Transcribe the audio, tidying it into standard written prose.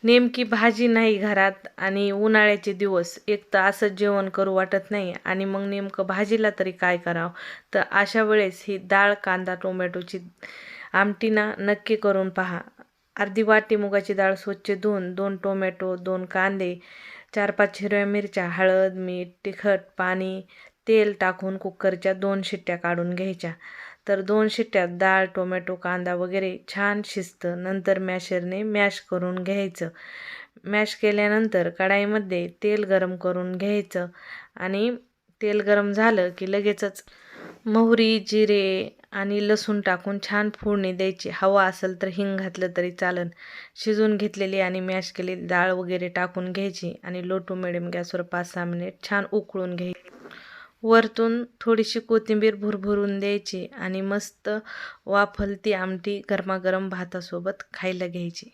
नेमकी भाजी नाही घरात आणि उन्हाळ्याचे दिवस, एक तर असं जेवण करू वाटत नाही आणि मग नेमकं भाजीला तरी काय करावं. तर अशा वेळेस ही डाळ कांदा टोमॅटोची आमटी ना नक्की करून पहा. अर्धी वाटी मुगाची डाळ स्वच्छ धुवून 2 टोमॅटो, 2 कांदे, 4-5 हिरव्या मिरच्या, हळद, मीठ, तिखट, पाणी, तेल टाकून कुकरच्या 2 शिट्ट्या काढून घ्यायच्या. तर 2 शिट्ट्यात डाळ, टोमॅटो, कांदा वगैरे छान शिजतं. नंतर मॅशरने मॅश करून घ्यायचं. मॅश केल्यानंतर कढाईमध्ये तेल गरम करून घ्यायचं आणि तेल गरम झालं की लगेचच मोहरी, जिरे आणि लसूण टाकून छान फोडणी द्यायची. हवा असेल तर हिंग घातलं तरी चालेल. शिजवून घेतलेली आणि मॅश केलेली डाळ वगैरे टाकून घ्यायची आणि लो टू मिडियम गॅसवर 5-6 मिनिट छान उकळून घ्यायची. वरतून थोडीशी कोथिंबीर भुरभुरून द्यायची आणि मस्त वाफलती आमटी गरमागरम भातासोबत खायला घ्यायची.